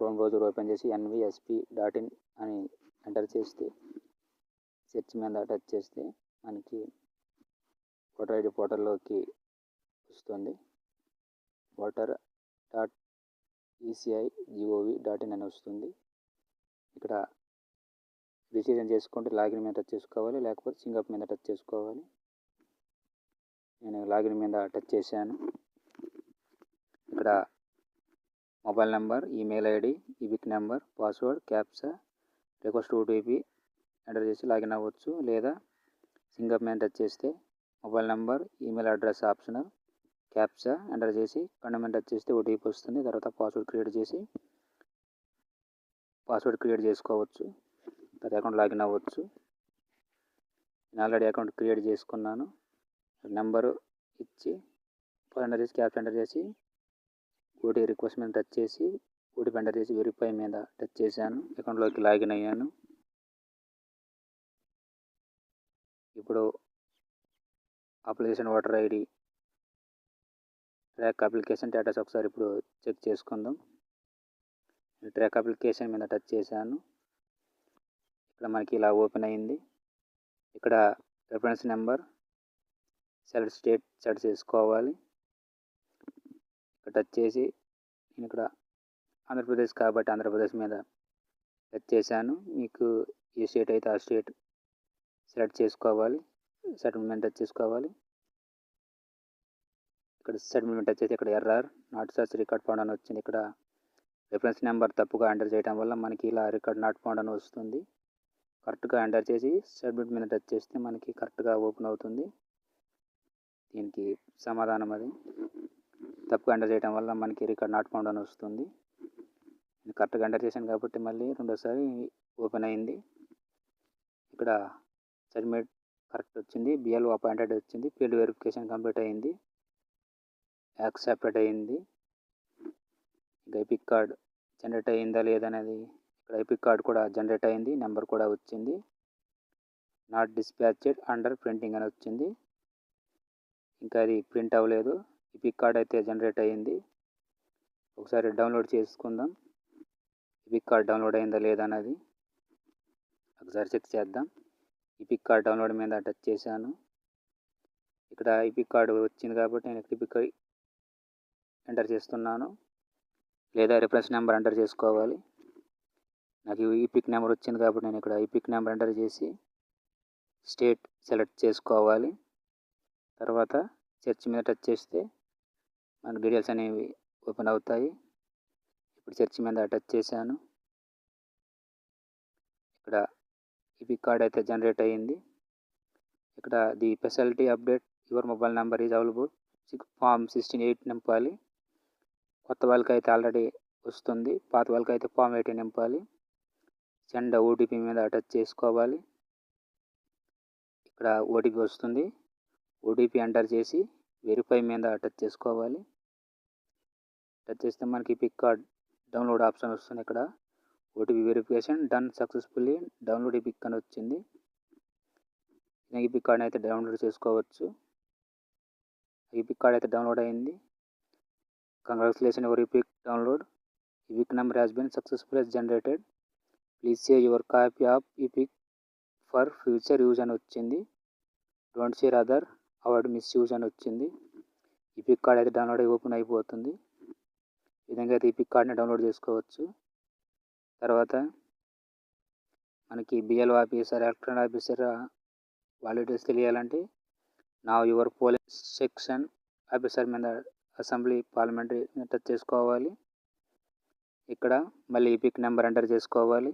Chrome browser open చేసి nvsp.in అని enter చేస్తే సెర్చ్ మీద టచ్ చేస్తే మనకి ఓటర్ ఐడి పోర్టల్లోకి వస్తుంది. voter.eci.gov.in అని వస్తుంది. ఇక్కడ రిజిస్ట్రేషన్ చేసుకుంటే లాగిన్ మీద టచ్ చేసుకోవాలి, లేకపోతే సింగప్ మీద టచ్ చేసుకోవాలి. నేను లాగిన్ మీద టచ్ చేశాను. ఇక్కడ mobile number, email ID, EPIC number, password, captcha, request OTP enter చేసి లాగిన్ అవ్వచ్చు. లేదా సింగప్ మీద టచ్ చేస్తే mobile number, email address optional, captcha enter చేసి కండ మీద టచ్ చేస్తే ఓటీపీ వస్తుంది. తర్వాత పాస్వర్డ్ క్రియేట్ చేసుకోవచ్చు. తర్వాత అకౌంట్ లాగిన్ అవ్వచ్చు. నేను ఆల్రెడీ అకౌంట్ క్రియేట్ చేసుకున్నాను. నెంబరు ఇచ్చి ఎంటర్ చేసి క్యాప్చా ఎంటర్ చేసి ఓటీపీ రిక్వెస్ట్ మీద టచ్ చేసి ఓటీపీ ఎంటర్ చేసి వెరిఫై మీద టచ్ చేశాను. అకౌంట్లోకి లాగిన్ అయ్యాను. ఇప్పుడు application voter ID track application status ఒకసారి ఇప్పుడు చెక్ చేసుకుందాం. ట్రాక్ అప్లికేషన్ మీద టచ్ చేశాను. ఇక్కడ మనకి ఇలా ఓపెన్ అయింది. ఇక్కడ reference number select state set చేసుకోవాలి. ఇక్కడ టచ్ చేసి నేను ఇక్కడ ఆంధ్రప్రదేశ్ కాబట్టి ఆంధ్రప్రదేశ్ మీద టచ్ చేశాను. మీకు ఏ స్టేట్ అయితే ఆ స్టేట్ సెలెక్ట్ చేసుకోవాలి. సెటిల్మెంట్ మీద టచ్ చేసుకోవాలి. ఇక్కడ సెటిల్మెంట్ మీద టచ్ చేసి ఇక్కడ error not search record found అని వచ్చింది. ఇక్కడ రిఫరెన్స్ నెంబర్ తప్పుగా ఎంటర్ చేయడం వల్ల మనకి ఇలా రికార్డ్ నాట్ ఫౌండ్ అని వస్తుంది. కరెక్ట్గా ఎంటర్ చేసి సబ్మిట్ మీద టచ్ చేస్తే మనకి కరెక్ట్గా ఓపెన్ అవుతుంది. దీనికి సమాధానం అది. తప్పుగా ఎంటర్ చేయడం వల్ల మనకి రికార్డ్ నాట్ ఫౌండ్ అని వస్తుంది. నేను కరెక్ట్గా ఎంటర్ చేశాను కాబట్టి మళ్ళీ రెండోసారి ఓపెన్ అయింది. ఇక్కడ సబ్మిట్ కరెక్ట్ వచ్చింది. బిఎల్ఓ అపాయింటెడ్ వచ్చింది. ఫీల్డ్ వెరిఫికేషన్ కంప్లీట్ అయింది. యాక్సెప్టెడ్ అయింది. ఇంకా ఎపిక్ కార్డ్ జనరేట్ అయిందా లేదనేది ఇక్కడ ఎపిక్ కార్డ్ కూడా జనరేట్ అయింది. నెంబర్ కూడా వచ్చింది. నాట్ డిస్పాచ్డ్ అండర్ ప్రింటింగ్ అని వచ్చింది. ఇంకా అది ప్రింట్ అవ్వలేదు. ఎపిక్ కార్డ్ అయితే జనరేట్ అయింది. ఒకసారి డౌన్లోడ్ చేసుకుందాం. ఎపిక్ కార్డ్ డౌన్లోడ్ అయిందా లేదా అనేది ఒకసారి చెక్ చేద్దాం. ఎపిక్ కార్డ్ డౌన్లోడ్ మీద టచ్ చేశాను. ఇక్కడ ఎపిక్ కార్డ్ వచ్చింది కాబట్టి నేను ఎపిక్ ఎంటర్ చేస్తున్నాను. లేదా రిఫరెన్స్ నెంబర్ ఎంటర్ చేసుకోవాలి. నాకు ఈపిక్ నెంబర్ వచ్చింది కాబట్టి నేను ఇక్కడ ఈపిక్ నెంబర్ ఎంటర్ చేసి స్టేట్ సెలెక్ట్ చేసుకోవాలి. తర్వాత సెర్చ్ మీద టచ్ చేస్తే మనకు డీటెయిల్స్ అనేవి ఓపెన్ అవుతాయి. ఇప్పుడు సెర్చ్ మీద టచ్ చేశాను. ఇక్కడ ఈపిక్ కార్డ్ అయితే జనరేట్ అయ్యింది. ఇక్కడ the facility update your mobile number is available form 16 నింపాలి. కొత్త వాళ్ళకి అయితే ఆల్రెడీ వస్తుంది. పాత వాళ్ళకి అయితే ఫామ్ 18 నింపాలి. సెండ్ ఓటీపీ మీద టచ్ చేసుకోవాలి. ఇక్కడ ఓటీపీ వస్తుంది. ఓటీపీ ఎంటర్ చేసి వెరిఫై మీద టచ్ చేసుకోవాలి. టచ్ చేస్తే మనకి పిక్ కార్డ్ డౌన్లోడ్ ఆప్షన్ వస్తుంది. ఇక్కడ OTP verification done successfully download ఈ పిక్ అని వచ్చింది. ఈ పిక్ కార్డ్ని అయితే డౌన్లోడ్ చేసుకోవచ్చు. ఈ పిక్ కార్డ్ అయితే డౌన్లోడ్ అయింది. Congratulation your EPIC download. EPIC number has been successful generated. Please save your copy of EPIC for future use అని వచ్చింది. Don't share other avoid misuse అని వచ్చింది. ఈపిక్ కార్డ్ అయితే డౌన్లోడ్ ఓపెన్ అయిపోతుంది. ఈ విధంగా అయితే ఈపిక్ కార్డ్ని డౌన్లోడ్ చేసుకోవచ్చు. తర్వాత మనకి బిఎల్ఓ ఆఫీసర్, ఎలక్ట్రానిక్ ఆఫీసర్ వాళ్ళ డీటెయిల్స్ తెలియాలంటే నా యువర్ పోలింగ్ సెక్షన్ ఆఫీసర్ మీద అసెంబ్లీ పార్లమెంటరీ టచ్ చేసుకోవాలి. ఇక్కడ మళ్ళీ ఈపిక్ నెంబర్ ఎంటర్ చేసుకోవాలి.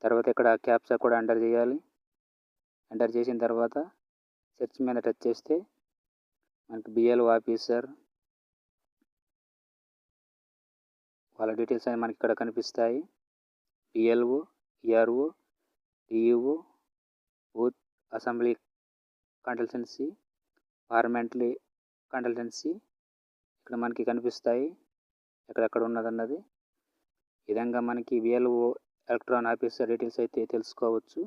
తర్వాత ఇక్కడ క్యాప్చా కూడా ఎంటర్ చేయాలి. ఎంటర్ చేసిన తర్వాత సెర్చ్ మీద టచ్ చేస్తే మనకి బిఎల్ఓ ఆఫీసర్ వాళ్ళ డీటెయిల్స్ అనేవి మనకి ఇక్కడ కనిపిస్తాయి. BLO, ERO, TEO, booth assembly constituency, parliamentary constituency ఇక్కడ మనకి కనిపిస్తాయి. ఎక్కడెక్కడ ఉన్నదన్నది ఈ విధంగా మనకి బిఎల్ఓ ఎలక్ట్రానిక్ ఆఫీసర్ డీటెయిల్స్ అయితే తెలుసుకోవచ్చు.